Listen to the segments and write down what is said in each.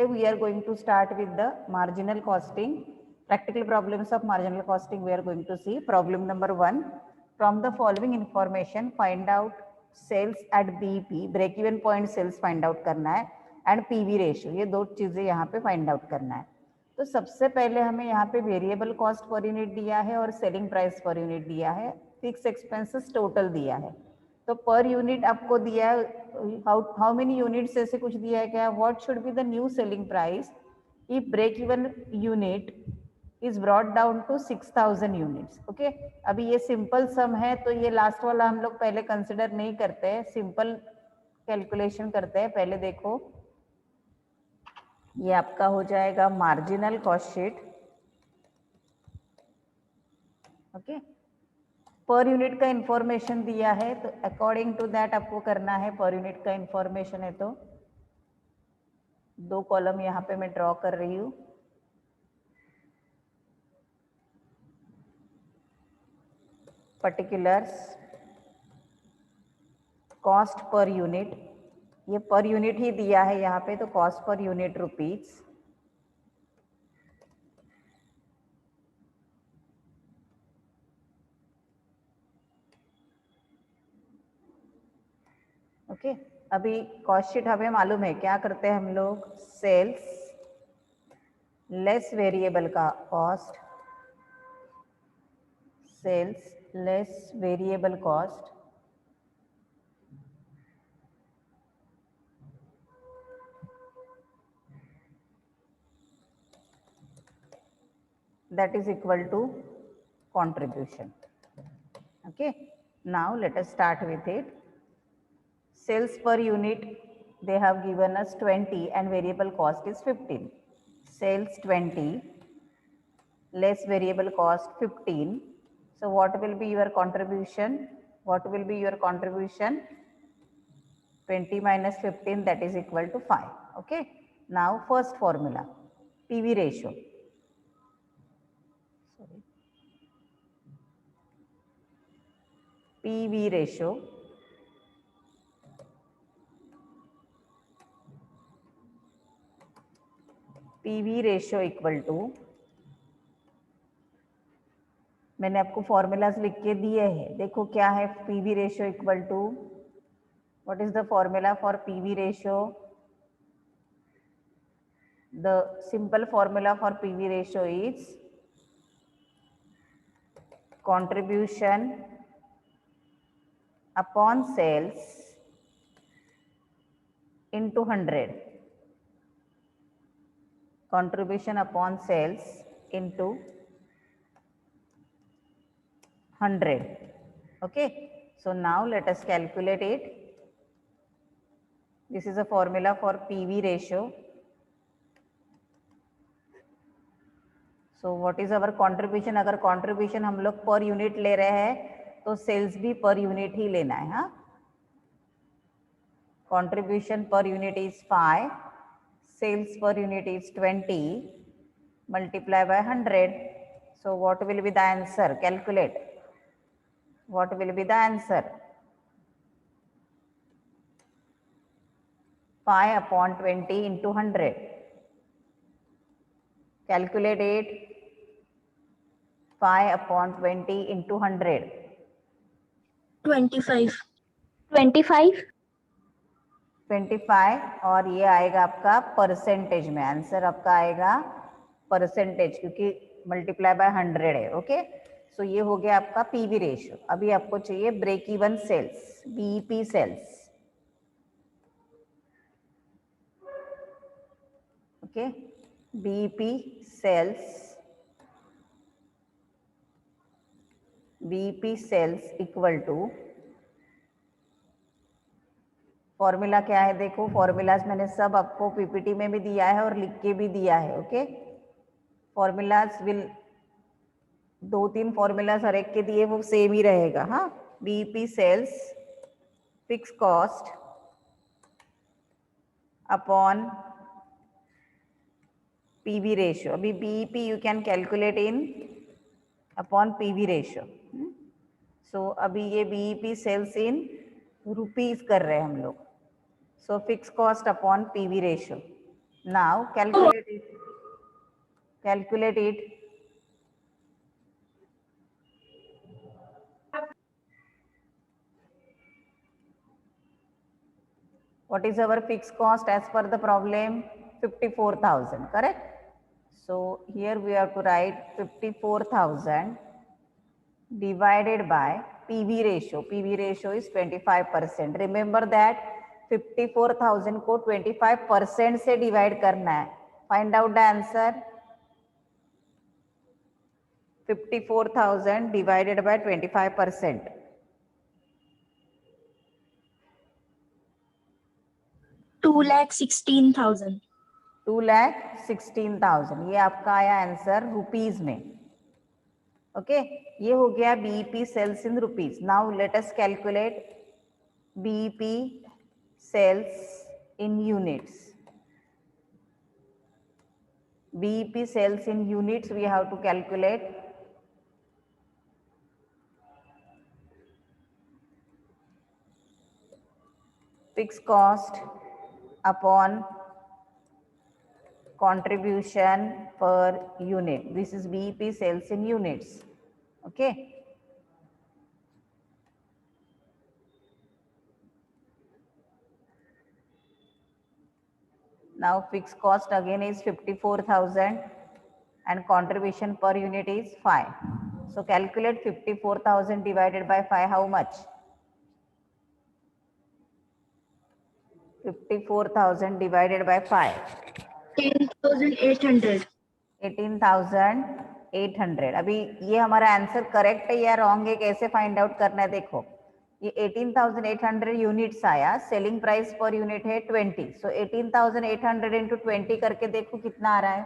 we are going to start with the marginal costing. Practical problems of marginal costing we are going to see. Problem number 1. From the following information, find out sales at BEP, break even point sales find out करना है, and PV ratio. ये दो चीजें यहाँ पे find out करना है. तो सबसे पहले हमें यहाँ पे वेरिएबल कॉस्ट पर यूनिट दिया है और सेलिंग प्राइस पर यूनिट दिया है, फिक्स एक्सपेंसेस टोटल दिया है. तो पर यूनिट आपको दिया है, हाउ मेनी यूनिट्स ऐसे कुछ दिया है क्या, what should be the new selling price if break even unit is brought down to 6000 units. Okay, अभी ये सिंपल सम है तो ये लास्ट वाला हम लोग पहले कंसिडर नहीं करते हैं, सिंपल कैलकुलेशन करते हैं. पहले देखो, ये आपका हो जाएगा marginal cost sheet. Okay, per unit का इंफॉर्मेशन दिया है तो अकॉर्डिंग टू दैट आपको करना है. पर यूनिट का इंफॉर्मेशन है तो दो कॉलम यहाँ पे मैं ड्रॉ कर रही हूँ. पर्टिकुलर्स, कॉस्ट पर यूनिट, ये पर यूनिट ही दिया है यहाँ पे तो cost per unit rupees. Okay, अभी कॉस्ट शीट हमें मालूम है क्या करते हैं हम लोग, सेल्स लेस वेरिएबल का cost, sales less variable cost that is equal to contribution. Okay, now let us start with it. Sales per unit they have given us 20 and variable cost is 15. Sales 20 less variable cost 15. So what will be your contribution? What will be your contribution? 20 minus 15, that is equal to 5. Okay, now first formula, PV ratio. PV ratio, PV ratio equal to, मैंने आपको formulas लिख के दिए हैं, देखो क्या है. PV ratio equal to, what is the formula for PV ratio? The simple formula for PV ratio is contribution upon sales into 100. Contribution upon sales into 100. Okay, so now let us calculate it. This is a formula for PV ratio. So what is our contribution? अगर contribution हम लोग per unit ले रहे हैं तो sales भी per unit ही लेना है. हाँ, contribution per unit is 5, sales per unit is 20, multiply by 100. So what will be the answer? Calculate. What will be the answer? 5 upon 20 into 100. Calculate it. 5 upon 20 into 100. 25. 25. 25 और ये आएगा आपका percentage में. Answer आपका आएगा परसेंटेज क्योंकि multiply by 100 है. Okay, so ये हो गया आपका PV रेशियो. अभी आपको चाहिए break even sales, BEP sales. Okay, BEP sales, BEP sales equal to, formula क्या है देखो, फॉर्मूलाज मैंने सब आपको PPT में भी दिया है और लिख के भी दिया है. ओके, फॉर्मूलाज विल, 2-3 फॉर्मूलाज हर एक के दिए वो सेम ही रहेगा. हाँ, BEP sales fix cost upon PV ratio. अभी BEP you can calculate in upon PV ratio. So अभी ये BEP सेल्स इन रुपीज कर रहे हैं हम लोग. So fix cost upon PV ratio. Now calculate it. Calculate it. What is our fixed cost as per the problem? 54,000, correct? So here we have to write 54,000 divided by PV ratio. PV ratio is 25%. Remember that 54,000 को 25% से divide करना है. Find out the answer. 54,000 divided by 25%. 2,16,000. 2,16,000. ये आपका आया answer rupees में. Okay, ये हो गया BEP sales in rupees. Now let us calculate BEP sales in units. BEP sales in units we have to calculate. Fixed cost upon contribution per unit. This is BEP sales in units. Okay. Now fixed cost again is 54,000 and contribution per unit is 5. So calculate 54,000 divided by 5, how much? 54,000 divided by 5. 10,800. 18,800. अभी ये हमारा answer correct है या wrong है, कैसे find out करना है? देखो, ये 18,800 यूनिट्स आया, सेलिंग प्राइस पर यूनिट है 20. सो 18,800 इंटू 20 करके देखो कितना आ रहा है.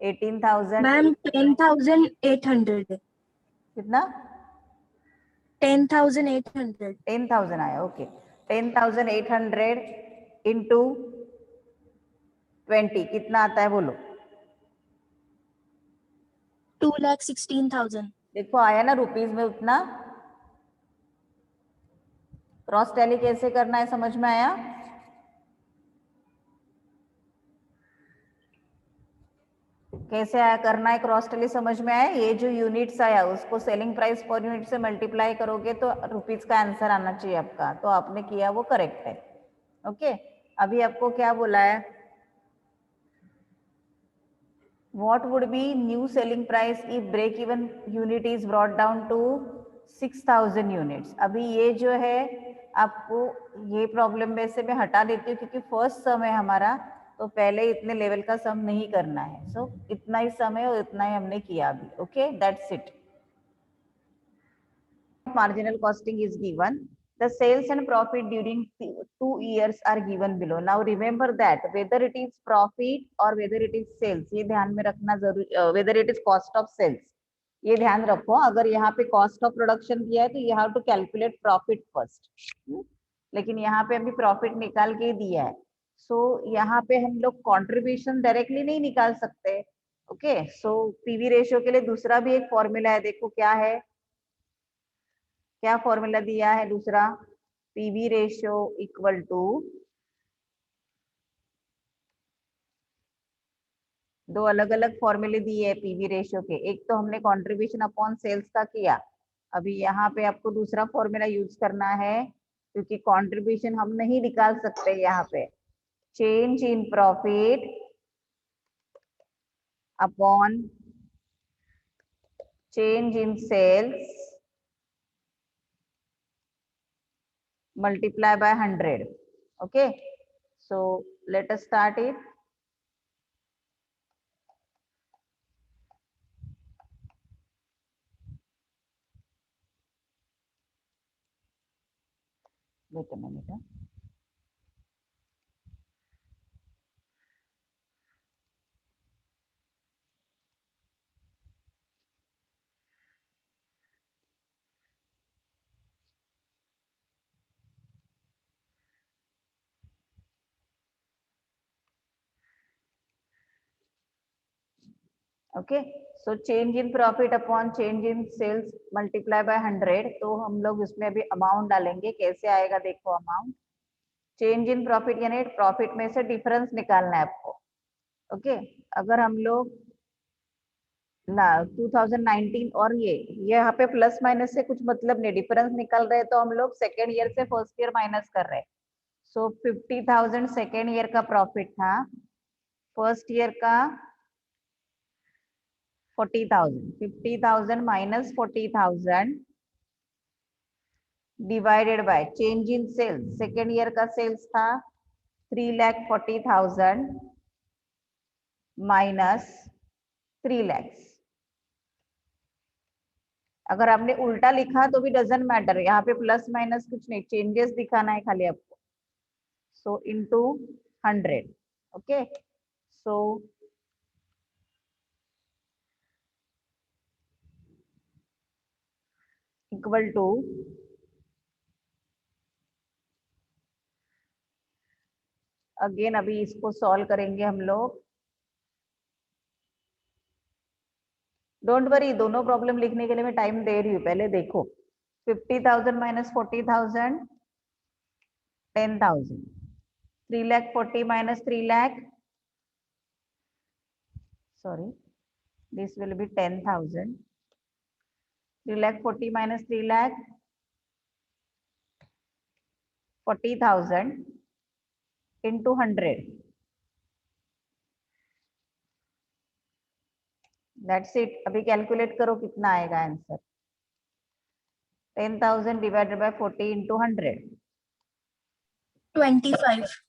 18,000. मैम 10,800. कितना? 10,800. 10,000 आया. ओके, 10,800 इंटू 20 कितना आता है बोलो? 2,16,000. देखो आया ना रुपीज में उतना. क्रॉस टैली कैसे करना है समझ में आया? कैसे आया करना है क्रॉस टैली समझ में आया? ये जो यूनिट्स आया उसको सेलिंग प्राइस पर यूनिट से मल्टीप्लाई करोगे तो रुपीज का आंसर आना चाहिए आपका. तो आपने किया वो करेक्ट है. ओके, अभी आपको क्या बोला है? What would be new selling price if break even unit is brought down to 6,000 units? अभी ये जो है आपको ये प्रॉब्लम में से मैं हटा देती हूँ क्योंकि फर्स्ट सम है हमारा, तो पहले इतने लेवल का सम नहीं करना है. सो इतना ही सम है और इतना ही हमने किया अभी. Okay, that's it. Marginal costing is given. The sales and profit during 2 years are given below. Now remember that whether it is profit or whether it is sales, ये ध्यान में रखना जरूरी. Whether it is cost of sales, ये ध्यान रखो. अगर यहाँ पे cost of production दिया है तो you have to calculate profit first. लेकिन यहाँ पे अभी profit निकाल के दिया है, so यहाँ पे हम लोग contribution directly नहीं निकाल सकते. ओके, so PV रेशियो के लिए दूसरा भी एक फॉर्मूला है. देखो क्या है, क्या फॉर्मूला दिया है दूसरा? पीवी रेशियो इक्वल टू, दो अलग अलग फॉर्मूले दिए हैं पीवी रेशियो के. एक तो हमने कंट्रीब्यूशन अपॉन सेल्स का किया. अभी यहाँ पे आपको दूसरा फॉर्मूला यूज करना है क्योंकि कंट्रीब्यूशन हम नहीं निकाल सकते यहाँ पे. Change in profit upon change in sales multiply by 100. Okay, so let us start it. Wait a minute. Okay, so change in profit upon change in sales multiply by 100. तो हम लोग इसमें अभी अमाउंट डालेंगे. कैसे आएगा देखो अमाउंट? चेंज इन प्रॉफिट यानी प्रॉफिट में से डिफरेंस निकालना है आपको। ओके अगर हम लोग ना 2019 और ये यहाँ पे प्लस माइनस से कुछ मतलब नहीं, डिफरेंस निकल रहे तो हम लोग सेकेंड ईयर से फर्स्ट ईयर माइनस कर रहे हैं। सो 50,000 सेकेंड ईयर का प्रॉफिट था, फर्स्ट ईयर का 40,000। 50,000 minus 40,000 divided by change in sales. Second year का सेल्स था 3,40,000 माइनस 3 लाख। अगर आपने उल्टा लिखा तो भी डजंट मैटर, यहाँ पे प्लस माइनस कुछ नहीं, चेंजेस दिखाना है खाली आपको। So into 100। Okay so equal to again अभी इसको सॉल्व करेंगे हम लोग। डोंट वरी, दोनों प्रॉब्लम लिखने के लिए मैं टाइम दे रही हूँ, पहले देखो। 50,000 minus 40,000 10,000। 3,40,000 minus 3 lakh, sorry, this will be 10,000। 3,40,000 minus 3 lakh 40,000 into 100। That's it। अभी कैलकुलेट करो कितना आएगा answer. 10,000 divided by 40 into 100। 25.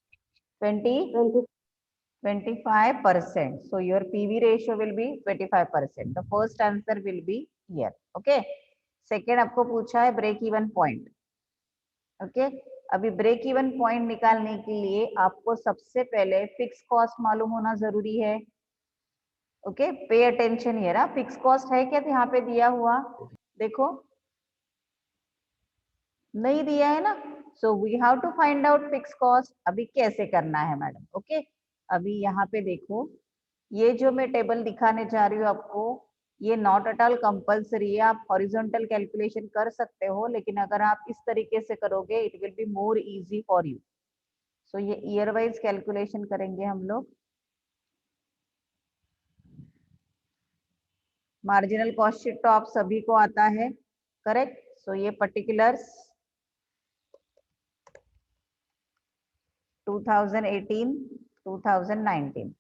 25%। So your PV ratio will be 25%। The first answer will be here। Okay। Second आपको पूछा है ब्रेक इवन पॉइंट। ओके अभी break even point निकालने के लिए आपको सबसे पहले फिक्स कॉस्ट मालूम होना जरूरी है। Okay pay attention here. Fix cost है क्या यहाँ पे दिया हुआ, देखो नहीं दिया है ना। So we have to find out fix cost. अभी कैसे करना है मैडम, ओके अभी यहाँ पे देखो, ये जो मैं टेबल दिखाने जा रही हूँ आपको, ये नॉट एट ऑल कंपल्सरी है। आप हॉरिजॉन्टल कैलकुलेशन कर सकते हो, लेकिन अगर आप इस तरीके से करोगे it will be more easy for you. So ये ईयर वाइज कैलकुलेशन करेंगे हम लोग। मार्जिनल कॉस्ट शीट तो आप सभी को आता है, करेक्ट। सो ये पर्टिकुलर्स 2018 2019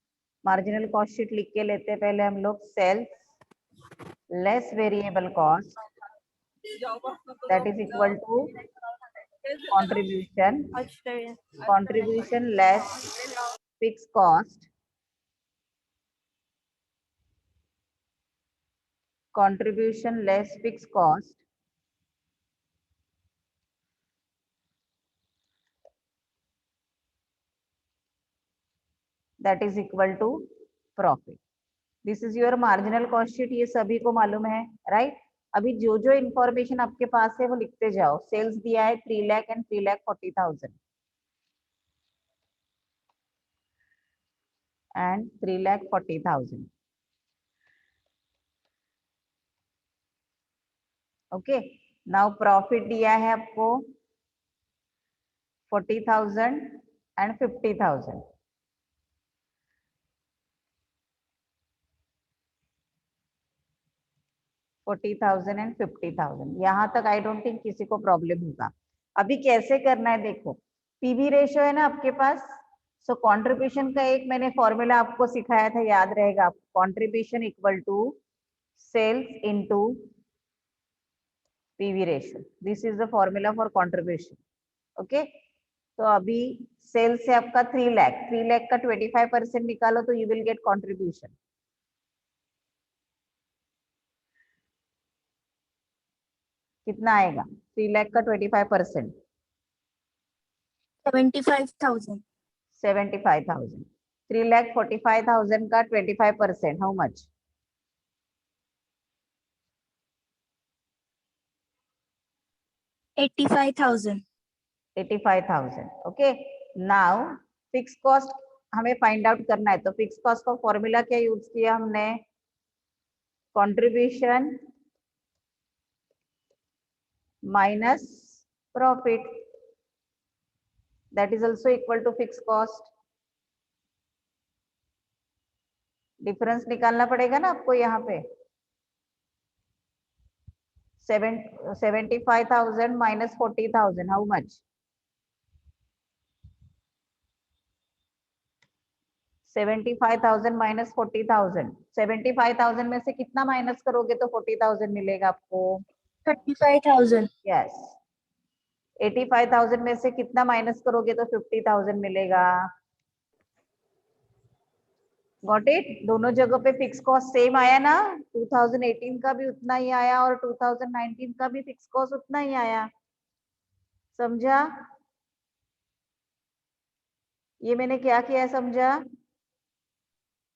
मार्जिनल कॉस्ट शीट लिख के लेते हैं पहले हम लोग। Sales less variable cost that is equal to contribution less fixed cost, contribution less fixed cost that is equal to profit। This is your marginal cost sheet, ये सभी को मालूम है राइट। अभी जो जो इंफॉर्मेशन आपके पास है वो लिखते जाओ। सेल्स दिया है 3 lakh and 3,40,000 and 3,40,000। Okay now profit दिया है आपको 40,000 एंड 50,000। 40,000 एंड 50,000 यहाँ तक आई डोंट थिंक किसी को प्रॉब्लम होगा। अभी कैसे करना है देखो, पीवी रेशियो है ना आपके पास। सो कंट्रीब्यूशन का एक मैंने फॉर्मूला आपको सिखाया था, याद रहेगा आपको। Contribution equal to sales into PV ratio. This is the formula for contribution. Okay तो अभी सेल्स से आपका 3 लाख, 3 लाख का 25% निकालो तो यू विल गेट कंट्रीब्यूशन। कितना आएगा 3 लाख का 25%? 75,000. 75,000। 3,45,000 का 25%, how much? 85,000. 85,000। Okay now fix cost हमें फाइंड आउट करना है, तो फिक्स कॉस्ट का फॉर्मूला क्या यूज किया हमने? Contribution minus profit. that is also equal to fixed cost. Difference निकालना पड़ेगा ना आपको यहाँ पे. 75,000 minus 40,000, how much? 75,000 minus 40,000. 75,000 में से कितना माइनस करोगे तो 40,000 मिलेगा आपको? 35,000. यस. 85,000 में से कितना माइनस करोगे तो 50,000 मिलेगा? Got it? दोनों जगह पे फिक्स कॉस्ट सेम आया ना. 2018 का भी उतना ही आया और 2019 का भी फिक्स कॉस्ट उतना ही आया. समझा? ये मैंने क्या किया है, समझा?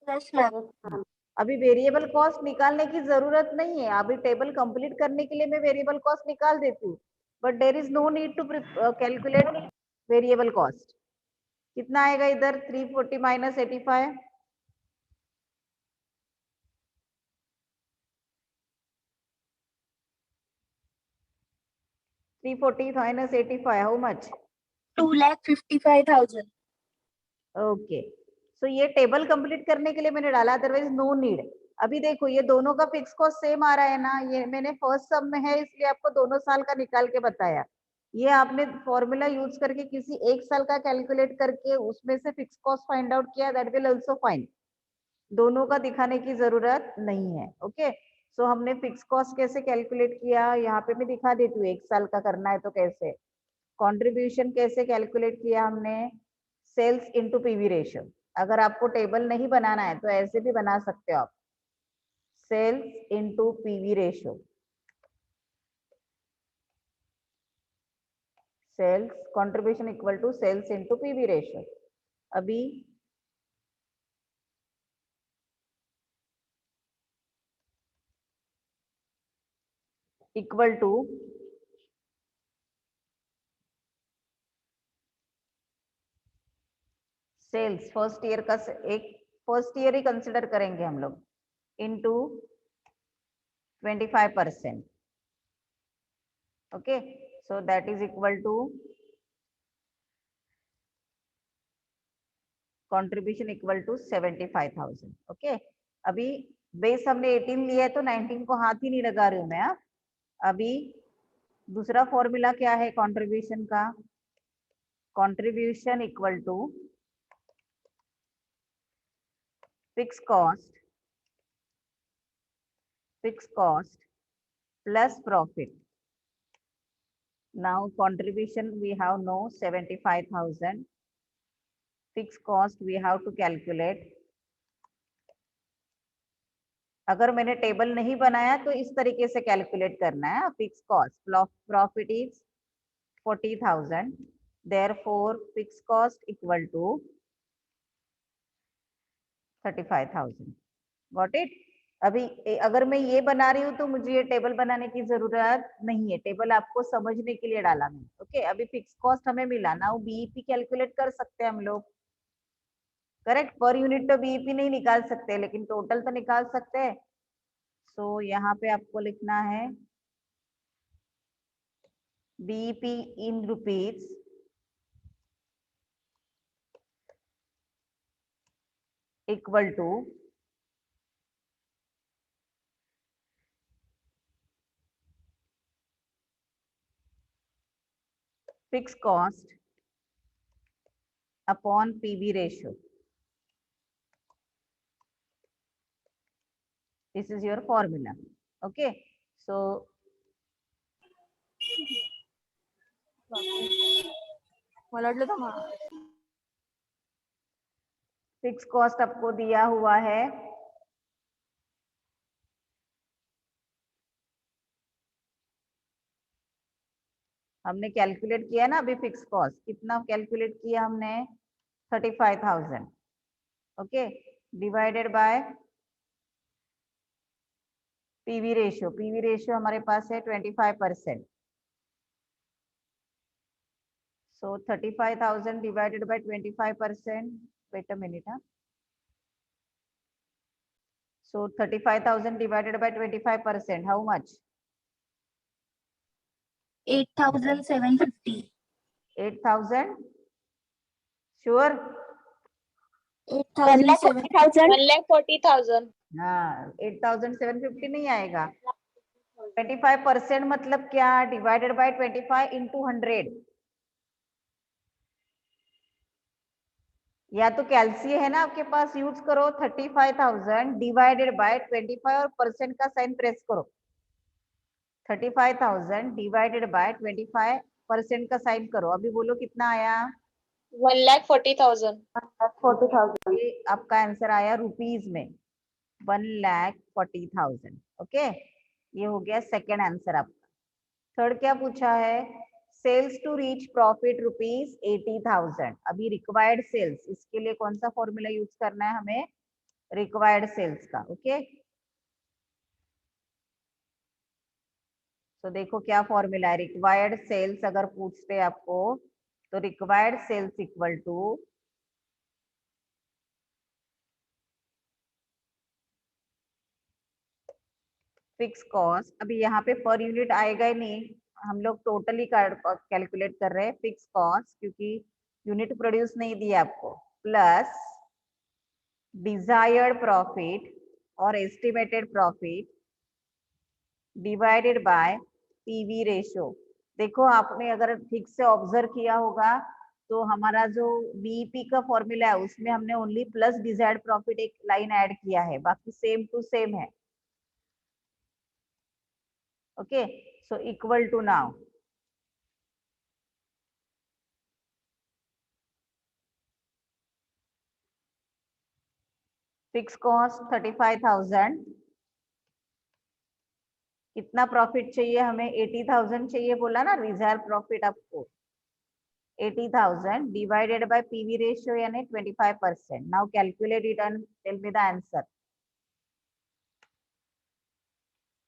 Yes, ma'am. अभी वेरिएबल कॉस्ट निकालने की जरूरत नहीं है. अभी टेबल कंप्लीट करने के लिए मैं वेरिएबल कॉस्ट निकाल देती हूँ, but there is no need to calculate variable cost. कितना आएगा इधर? 340 minus 85. 340 minus 85, how much? 2,55,000. Okay. So ये टेबल कंप्लीट करने के लिए मैंने डाला, अदरवाइज नो नीड. अभी देखो ये दोनों का फिक्स कॉस्ट सेम आ रहा है ना. ये मैंने फर्स्ट सम में है इसलिए आपको दोनों साल का निकाल के बताया. ये आपने फॉर्मूला यूज करके किसी एक साल का कैलकुलेट करके उसमें से फिक्स कॉस्ट फाइंड आउट किया, दैट विल आल्सो फाइन. दोनों का दिखाने की जरूरत नहीं है. ओके. सो हमने फिक्स कॉस्ट कैसे कैलकुलेट किया यहाँ पे मैं दिखा देती हूँ. एक साल का करना है तो कैसे. कंट्रीब्यूशन कैसे कैलकुलेट किया हमने? Sales into PV ratio. अगर आपको टेबल नहीं बनाना है तो ऐसे भी बना सकते हो आप. Sales into PV ratio. Sales contribution equal to sales into PV ratio. अभी equal to sales first year का एक फर्स्ट ईयर ही कंसिडर करेंगे हम लोग into 25%. Okay. So that is equal to contribution equal to 75,000. Okay. अभी base हमने 18 लिया है तो 19 को हाथ ही नहीं लगा रही हूँ मैं. अभी दूसरा फॉर्मूला क्या है कंट्रीब्यूशन का? Contribution equal to fix cost plus profit. Now contribution we have no 75,000. Fix cost we have to calculate. अगर मैंने टेबल नहीं बनाया तो इस तरीके से कैलकुलेट करना है. Fix cost profit is 40,000. Therefore fix cost equal to 35,000. Got it? अभी अगर मैं ये बना रही हूँ तो मुझे ये टेबल बनाने की जरूरत नहीं है. टेबल आपको समझने के लिए डाला मैं. ओके. अभी फिक्स कॉस्ट हमें मिला ना, बीईपी कैलकुलेट कर सकते हैं हम लोग. करेक्ट. पर यूनिट तो बीईपी नहीं निकाल सकते लेकिन टोटल तो निकाल सकते हैं. सो यहाँ पे आपको लिखना है BEP in rupees equal to fix cost upon PV ratio. This is your formula. Okay. So fix cost आपको दिया हुआ है हमने कैलकुलेट किया ना अभी. फिक्स कॉस्ट कितना कैलकुलेट किया हमने? 35,000. Okay. Divided by PV ratio. PV ratio हमारे पास है 25%. So 35,000 divided by 25%. Wait a minute. So 35,000 divided by 25%, how much? 8,750. 8,750. Sure? 8,700. 1,40,000. हाँ, 8,750 नहीं आएगा। 25% मतलब क्या? Divided by 25 into 100। या तो कैलसी है ना आपके पास, यूज करो। 35,000 डिवाइडेड बाय 25 और परसेंट का साइन प्रेस करो। 35,000 डिवाइडेड बाय 25% का साइन करो। अभी बोलो कितना आया? 1,40,000. 40,000. ये आपका आंसर आया रुपीज में, 1,40,000। ओके, ये हो गया सेकेंड आंसर आपका। थर्ड क्या पूछा है? Sales to reach profit rupees 80,000। अभी रिक्वायर्ड सेल्स, इसके लिए कौन सा फॉर्मूला यूज करना है हमें? रिक्वायर्ड सेल्स का। ओके, तो देखो क्या फॉर्मूला है। रिक्वायर्ड सेल्स अगर पूछते आपको तो required sales equal to fix cost. अभी यहाँ पे पर यूनिट आएगा ही नहीं, हम लोग टोटली कैलकुलेट कर रहे हैं फिक्स कॉस्ट, क्योंकि यूनिट प्रोड्यूस नहीं दिया आपको, प्लस डिजायर्ड प्रॉफिट और estimated profit divided by PV ratio. देखो आपने अगर ठीक से ऑब्जर्व किया होगा तो हमारा जो बीईपी का फॉर्मूला है उसमें हमने ओनली प्लस डिजायर्ड प्रॉफिट एक लाइन ऐड किया है, बाकी सेम टू सेम है। Okay, so equal to now fix cost 35,000, कितना प्रॉफिट चाहिए हमें? 80,000 चाहिए, बोला ना रिजर्व प्रॉफिट आपको। 80,000 डिवाइडेड बाय पीवी रेशियो यानी 25%। Now calculate it and tell me the answer.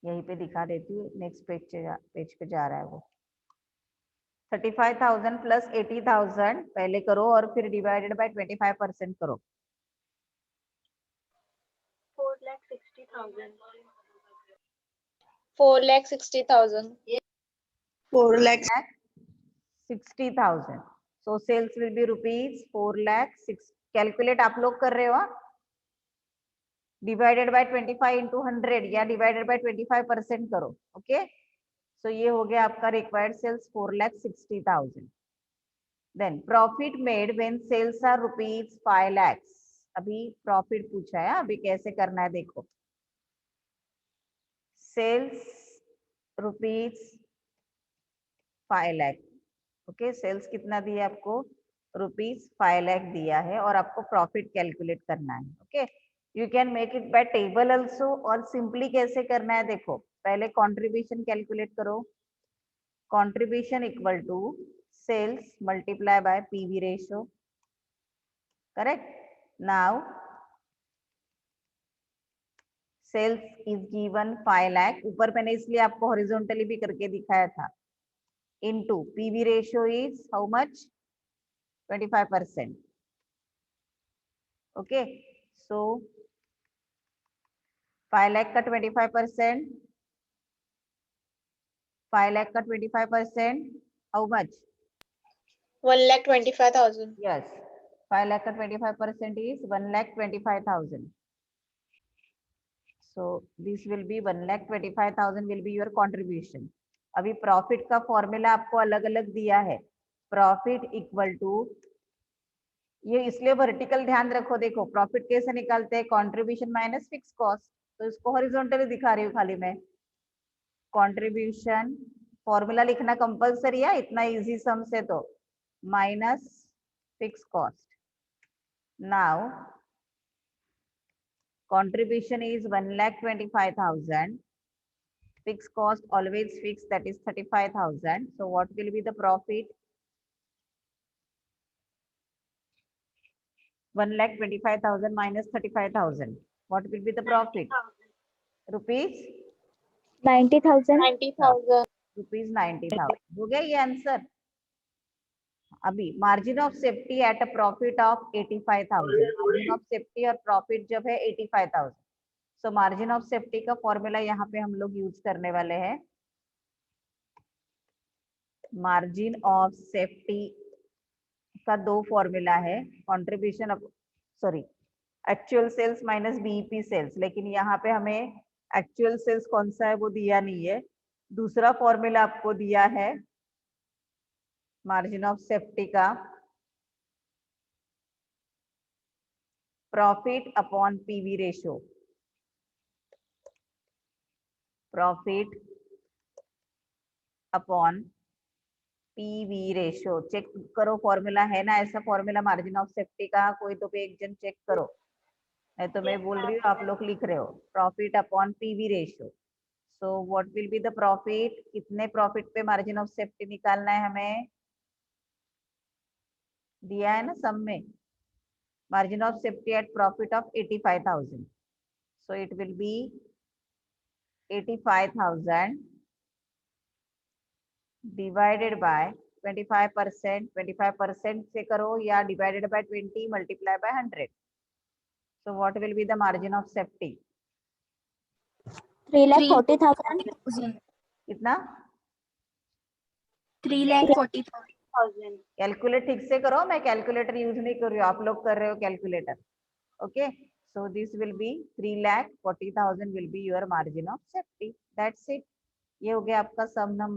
यहीं पे दिखा देती हूँ, नेक्स्ट पेज पे जा रहा है वो। 35,000 प्लस 80,000 पहले करो और फिर डिवाइडेड बाय 25% करो। 4,60,000. 4,60,000. 4,60,000। So sales will be rupees 4,06,000. Calculate आप लोग कर रहे हो, डिवाइडेड बाय 25 इंटू 100 या डिवाइडेड बाय 25% करो। ओके, सो ये हो गया आपका required sales 4,60,000। Then profit made when sales are rupees 5 lakhs। अभी प्रॉफिट पूछा है, अभी कैसे करना है देखो। Sales rupees 5 lakh. Okay, sales कितना दिया आपको? रुपीज 5 लाख दिया है और आपको प्रॉफिट कैलकुलेट करना है। Okay, you can make it by table also, और सिंपली कैसे करना है देखो। पहले कंट्रीब्यूशन कैलकुलेट करो। Contribution equal to sales multiply by PV ratio. Correct? Now sales is given 5 lakh, ऊपर मैंने इसलिए आपको हॉरिजॉन्टली भी करके दिखाया था, into PV ratio is how much? 25%। Okay, so 5 lakh का 25%, 5 लाख का 25%, हाउ मच? 1,25,000. यस, 5 लाख का 25% is 1,25,000। So this will be 1,25,000 will be your contribution. अभी प्रॉफिट का फॉर्मूला आपको अलग अलग दिया है। प्रॉफिट इक्वल टू, ये इसलिए वर्टिकल ध्यान रखो, देखो प्रॉफिट कैसे निकालते हैं? Contribution minus fix cost. तो इसको हॉरिजॉन्टली दिखा रही हूँ खाली मैं। कंट्रीब्यूशन फॉर्मूला लिखना कंपलसरी है, इतना इजी सम से तो, minus fix cost. Now contribution is 1,25,000. Fixed cost always fixed, that is 35,000. So what will be the profit? 1,25,000 minus 35,000. What will be the profit? Rupees 90,000. 90,000. Rupees 90,000। हो गया ये आंसर। अभी margin of safety at a profit of 85,000। Margin of safety और profit जब है 85,000, सो margin of safety का formula यहाँ पे हम लोग यूज करने वाले हैं। मार्जिन ऑफ सेफ्टी का दो फॉर्मूला है, contribution sorry actual sales minus BEP sales, लेकिन यहाँ पे हमें एक्चुअल सेल्स कौन सा है वो दिया नहीं है। दूसरा फॉर्मूला आपको दिया है मार्जिन ऑफ सेफ्टी का, profit upon PV ratio, profit upon PV ratio. Check करो फॉर्मूला है ना ऐसा फॉर्मूला मार्जिन ऑफ सेफ्टी का, कोई तो भी एक जन चेक करो, नहीं तो मैं बोल रही हूँ आप लोग लिख रहे हो। Profit upon PV ratio, so what will be the profit, कितने प्रॉफिट पे मार्जिन ऑफ सेफ्टी निकालना है हमें, दिया है ना सम में, margin of safety eight profit of 85,000, so it will B 85,000 divided by 25%, 25% से करो या divided by 20 multiply by 100, so what will be the margin of safety, 3,40,000. कितना, 3,40,000. कैलकुलेट ठीक से करो, मैं कैलकुलेटर यूज नहीं कर रही हूँ, आप लोग कर रहे हो calculator. Okay, so this will be 3,40,000 will be your margin of safety, that's it. ये हो गया आपका सम नंबर।